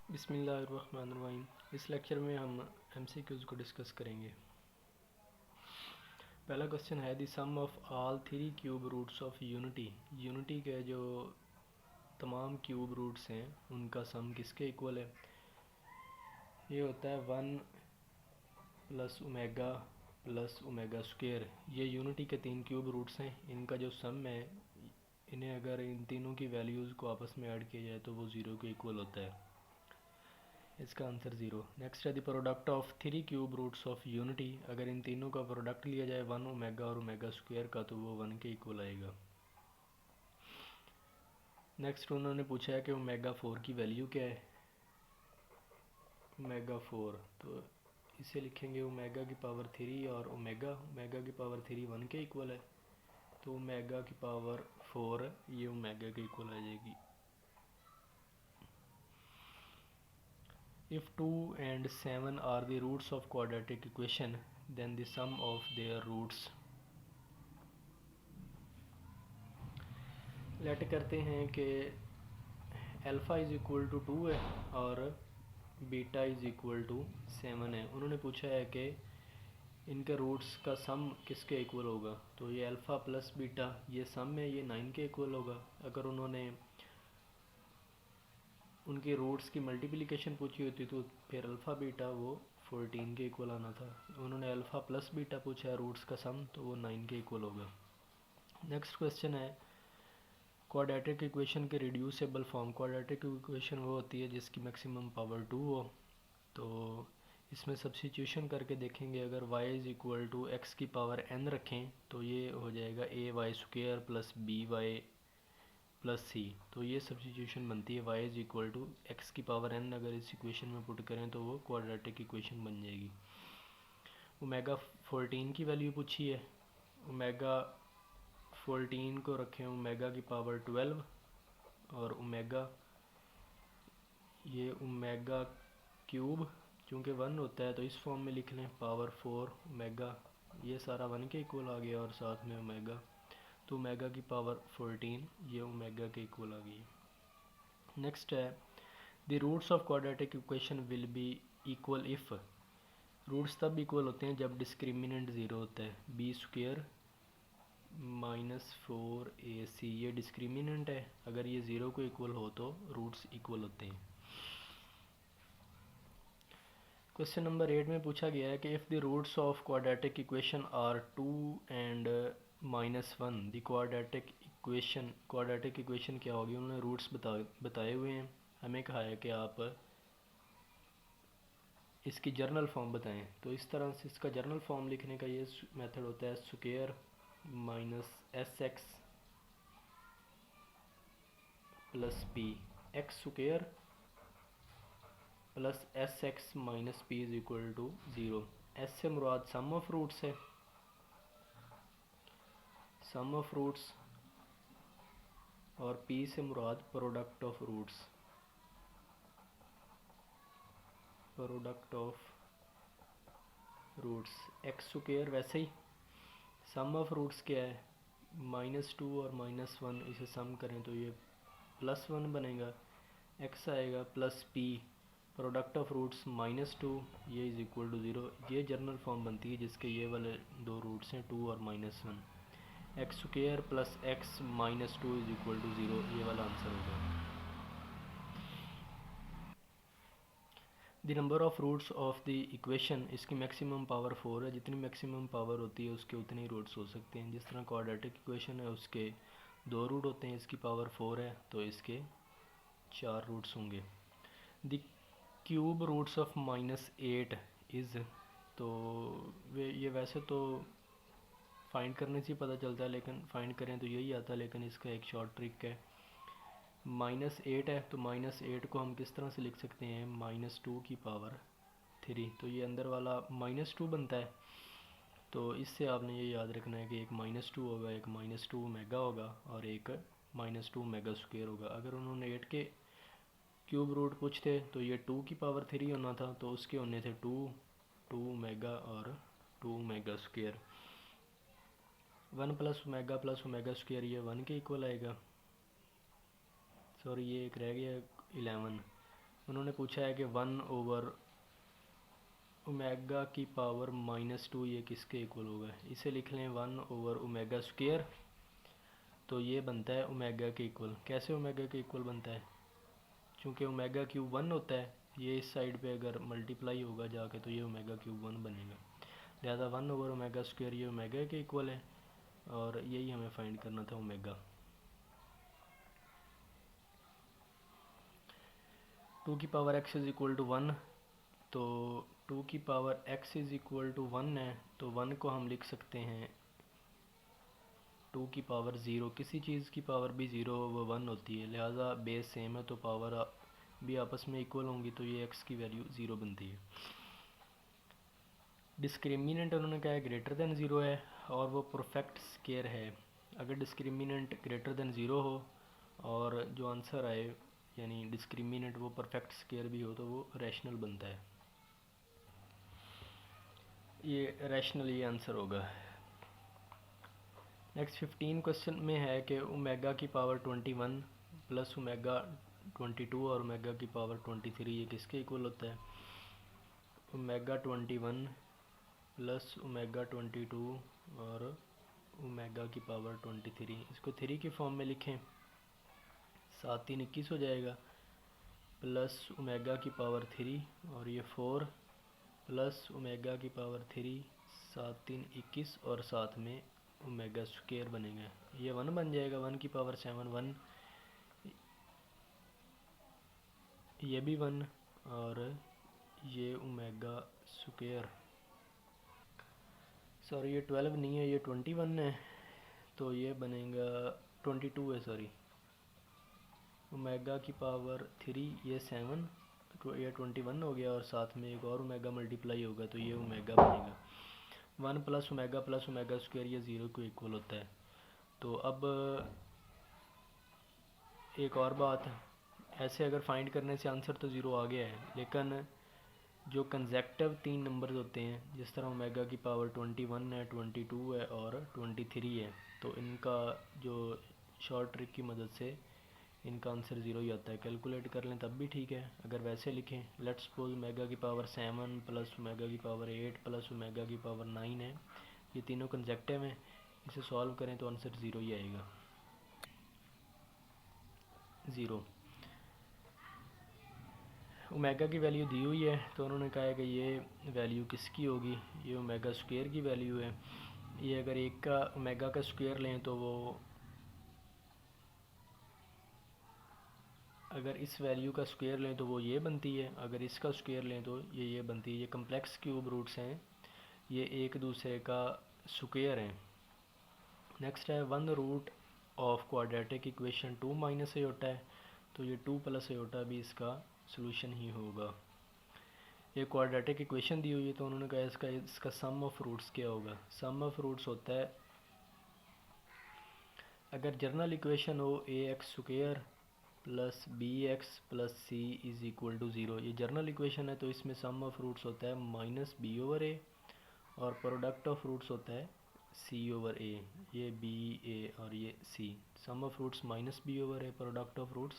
बिस्मिल्लाहिर्रहमानिर्रहीम। इस लेक्चर में हम एमसीक्यूज़ को डिस्कस करेंगे। पहला क्वेश्चन है the sum of all three cube roots of unity. Unity के जो तमाम क्यूब रूट्स हैं उनका सम किसके इक्वल है। ये होता है 1 प्लस ओमेगा स्क्वायर। ये यूनिटी के तीन क्यूब रूट्स हैं, इनका जो सम है, इन्हें अगर इन तीनों की वैल्यूज़ को आपस में ऐड किया जाए तो वो ज़ीरो के इक्वल होता है। इसका आंसर ज़ीरो। नेक्स्ट है the product of three cube roots of unity. अगर इन तीनों का प्रोडक्ट लिया जाए 1 ओमेगा और ओमेगा स्क्वायर का तो वो 1 के इक्वल आएगा। नेक्स्ट उन्होंने पूछा है कि ओमेगा 4 की वैल्यू क्या है। ओमेगा 4 तो इसे लिखेंगे ओमेगा की पावर 3 और ओमेगा की पावर 3 1 के इक्वल है, तो ओमेगा की पावर 4 ये ओमेगा के इक्वल आ जाएगी। If 2 and 7 are the roots of quadratic equation, then the sum of their roots। Let करते हैं कि अल्फ़ा इज़ इक्वल टू 2 है और बीटा इज़ इक्वल टू 7 है। उन्होंने पूछा है कि इनके रूट्स का सम किसके इक्वल होगा। तो ये अल्फ़ा प्लस बीटा ये सम है, ये 9 के इक्वल होगा। अगर उन्होंने उनके रूट्स की मल्टीप्लिकेशन पूछी होती तो फिर अल्फ़ा बीटा वो 14 के इक्वल आना था। उन्होंने अल्फ़ा प्लस बीटा पूछा है रूट्स का सम, तो वो 9 के इक्वल होगा। नेक्स्ट क्वेश्चन है क्वाड्रेटिक इक्वेशन के रिड्यूसेबल फॉर्म। क्वाड्रेटिक इक्वेशन वो होती है जिसकी मैक्सिमम पावर 2 हो। तो इसमें सब्स्टिट्यूशन करके देखेंगे। अगर y is equal to X की पावर n रखें तो ये हो जाएगा A Y square plus B Y plus C. तो ये सब्स्टिट्यूशन बनती है y is equal to X की पावर n। अगर इस इक्वेशन में पुट करें तो वो क्वाड्रेटिक इक्वेशन बन जाएगी। ओमेगा 14 की वैल्यू पूछी है। ओमेगा 14 को रखें ओमेगा की पावर 12 और ओमेगा ये ओमेगा क्यूब क्योंकि 1 होता है तो इस फॉर्म में लिख लें पावर 4 ओमेगा, ये सारा 1 के इक्वल आ गया और साथ में ओमेगा, तो ओमेगा की पावर 14 ये ओमेगा के इक्वल आ गई। नेक्स्ट है the roots of quadratic equation will be equal if. Roots तब इक्वल होते हैं जब डिस्क्रिमिनेंट ज़ीरो होता है। बी स्क्वेयर माइनस 4ac ये डिस्क्रिमिनेंट है, अगर ये ज़ीरो को इक्वल हो तो रूट्स इक्वल होते हैं। क्वेश्चन नंबर 8 में पूछा गया है कि if the roots of quadratic equation are 2 and -1 the quadratic equation क्या होगी। उन्होंने रूट्स बताए हुए हैं। हमें कहा है कि आप इसकी जर्नल फॉर्म बताएं। तो इस तरह से इसका जर्नल फॉर्म लिखने का ये मेथड होता है square minus S X plus P X square plus S X minus P is equal to 0। S से मुराद सम ऑफ रूट्स है, सम ऑफ रूट्स, और पी से मुराद product of roots, product of roots. X square वैसे ही सम of roots क्या है -2 और -1, इसे सम करें तो ये +1 बनेगा। एक्स आएगा plus p product of roots -2 ये इज़ इक्वल टू 0। ये जर्नल फॉर्म बनती है जिसके ये वाले दो रूट्स हैं 2 और -1। X square plus x -2 is equal to 0 ये वाला आंसर होगा। The number of roots of the equation, इसकी मैक्सिमम पावर 4 है। जितनी मैक्सिमम पावर होती है उसके उतने ही रूट्स हो सकते हैं। जिस तरह क्वाड्रेटिक इक्वेशन है उसके 2 रूट होते हैं, इसकी पावर 4 है तो इसके 4 रूट्स होंगे। The cube roots of -8 is, तो ये वैसे तो फाइंड करने से ही पता चलता है, लेकिन फाइंड करें तो यही आता है, लेकिन इसका एक शॉर्ट ट्रिक है। -8 है तो -8 को हम किस तरह से लिख सकते हैं -2 की पावर 3। तो ये अंदर वाला -2 बनता है, तो इससे आपने ये याद रखना है कि एक -2 होगा, एक -2 ओमेगा होगा और एक -2 ओमेगा स्क्वायर होगा। अगर उन्होंने 8 के क्यूब रूट पूछते तो ये 2 की पावर 3 होना था, तो उसके होने थे 2 ओमेगा और 2 omega square. 1 plus omega square ये 1 के इक्वल आएगा। सॉरी ये एक रह गया 11, उन्होंने पूछा है कि 1/ओमेगा की पावर -2 ये किसके इक्वल होगा। इसे लिख लें 1/ओमेगा स्क्वायर, तो ये बनता है ओमेगा के इक्वल। कैसे ओमेगा के इक्वल बनता है, चूँकि ओमेगा क्यूब 1 होता है, ये इस साइड पे अगर मल्टीप्लाई होगा जाके तो ये ओमेगा क्यूब 1 बनेगा। लिहाजा 1/ओमेगा स्क्वायर ये ओमेगा के इक्वल है, और यही हमें फाइंड करना था ओमेगा। 2 की power x is equal to 1, तो 2 की power x is equal to 1 है, तो 1 को हम लिख सकते हैं 2 की पावर 0। किसी चीज़ की पावर भी 0 वो 1 होती है, लिहाजा बेस सेम है तो पावर भी आपस में इक्वल होंगी, तो ये x की वैल्यू 0 बनती है। डिस्क्रिमिनेंट उन्होंने कहा है ग्रेटर देन 0 है, और वो परफेक्ट स्क्वायर है। अगर डिस्क्रिमिनेंट ग्रेटर देन 0 हो और जो आंसर आए यानी डिस्क्रिमिनेंट वो परफेक्ट स्क्वायर भी हो, तो वो रैशनल बनता है। ये रैशनल ये आंसर होगा। नेक्स्ट 15 क्वेश्चन में है कि ओमेगा की पावर 21 प्लस ओमेगा 22 और ओमेगा की पावर 23 ये किसके इक्वल होता है। ओमेगा 21 प्लस ओमेगा 22 और ओमेगा की पावर 23, इसको 3 की फॉर्म में लिखें, 7 3 21 हो जाएगा, प्लस ओमेगा की पावर 3 और ये 4 प्लस ओमेगा की पावर 3, 7 3 21 और साथ में ओमेगा स्क्वायर बनेगा। ये 1 बन जाएगा, 1 की पावर 7 1, ये भी 1 और ये ओमेगा स्क्वायर, सॉरी ये 12 नहीं है, ये 21 है, तो ये बनेगा 22 है, सॉरी ओमेगा की पावर 3 ये 7, तो ये 21 हो गया, और साथ में एक और ओमेगा मल्टीप्लाई होगा तो ये ओमेगा बनेगा। 1 प्लस ओमेगा स्क्वायर ये 0 को इक्वल होता है। तो अब एक और बात, ऐसे अगर फाइंड करने से आंसर तो 0 आ गया है, लेकिन जो कंसेक्टिव 3 नंबर्स होते हैं, जिस तरह ओमेगा की पावर 21 है, 22 है और 23 है, तो इनका जो शॉर्ट ट्रिक की मदद से इनका आंसर 0 ही आता है। कैलकुलेट कर लें तब भी ठीक है, अगर वैसे लिखें, लेट्स सपोज ओमेगा की पावर 7 प्लस ओमेगा की पावर 8 प्लस ओमेगा की पावर 9 है, ये तीनों कंसेक्टिव हैं, इसे सॉल्व करें तो आंसर 0 ही आएगा, 0। ओमेगा की वैल्यू दी हुई है, तो उन्होंने कहा है कि ये वैल्यू किसकी होगी, ये ओमेगा स्क्वायर की वैल्यू है। ये अगर एक का ओमेगा का स्क्वायर लें तो वो, अगर इस वैल्यू का स्क्वायर लें तो वो ये बनती है, अगर इसका स्क्वायर लें तो ये बनती है। ये कम्प्लेक्स क्यूब रूट्स हैं, ये एक दूसरे का स्क्वायर हैं। नेक्स्ट है 1 root of quadratic equation 2 minus iota है, तो ये 2 प्लस एयोटा भी इसका सॉल्यूशन ही होगा। ये क्वाड्रेटिक इक्वेशन दी हुई है, तो उन्होंने कहा इसका सम ऑफ रूट्स क्या होगा। सम ऑफ रूट्स होता है, अगर जर्नल इक्वेशन हो A X square plus B X plus C is equal to 0, ये जर्नल इक्वेशन है, तो इसमें सम ऑफ रूट्स होता है माइनस बी ओवर ए, और प्रोडक्ट ऑफ रूट्स होता है सी ओवर ए। ये बी ए और ये C, sum of roots minus B over A, product of roots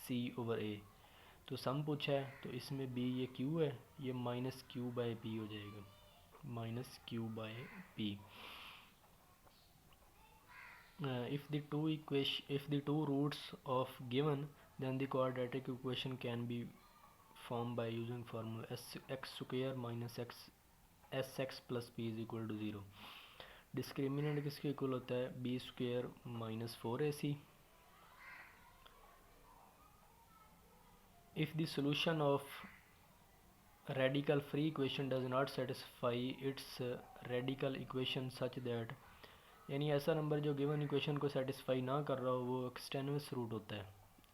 C over A. तो सम पूछा है, तो इसमें बी ये क्यू है, ये माइनस क्यू बाय पी हो जाएगा, minus Q by P. If the two roots of given, then the quadratic equation can be formed by using formula x square minus sx plus p is equal to 0। Discriminant किसके equal होता है, b square minus 4ac। If the solution of radical free equation does not satisfy its radical equation such that, यानी ऐसा number जो given equation को satisfy ना कर रहा हो, वो एक्सटेन्युअस रूट होता है।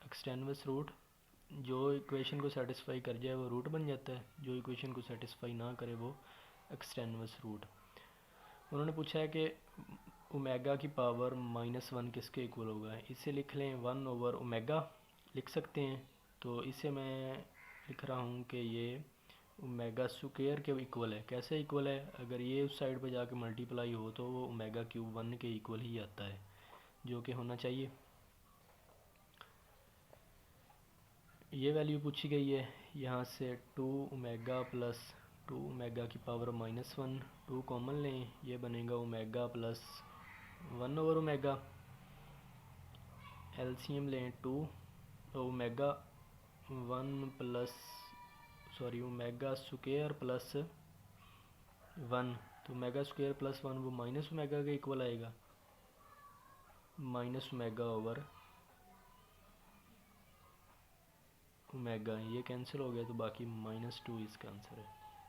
एक्सटेन्युअस रूट जो इक्वेशन को सेटिस्फाई कर जाए वो रूट बन जाता है, जो इक्वेशन को सेटिस्फाई ना करे वो एक्सटेन्युअस रूट। उन्होंने पूछा है कि ओमेगा की पावर -1 किसके इक्वल होगा। इसे लिख लें 1 ओवर ओमेगा लिख सकते हैं, तो इसे मैं लिख रहा हूँ कि ये ओमेगा स्क्वायर के इक्वल है। कैसे इक्वल है, अगर ये उस साइड पे जाके मल्टीप्लाई हो तो वो ओमेगा क्यूब 1 के इक्वल ही आता है, जो कि होना चाहिए। ये वैल्यू पूछी गई है, यहाँ से 2 ओमेगा प्लस 2 ओमेगा की पावर -1, 2 कॉमन लें, ये बनेगा omega plus 1 over omega. LCM लें 2 omega 1 plus omega square plus 1, तो ओमेगा स्क्वायर प्लस 1 वो माइनस ओमेगा के इक्वल आएगा, माइनस ओमेगा ओवर ओमेगा, ये कैंसिल हो गया तो बाकी -2 इसका आंसर है।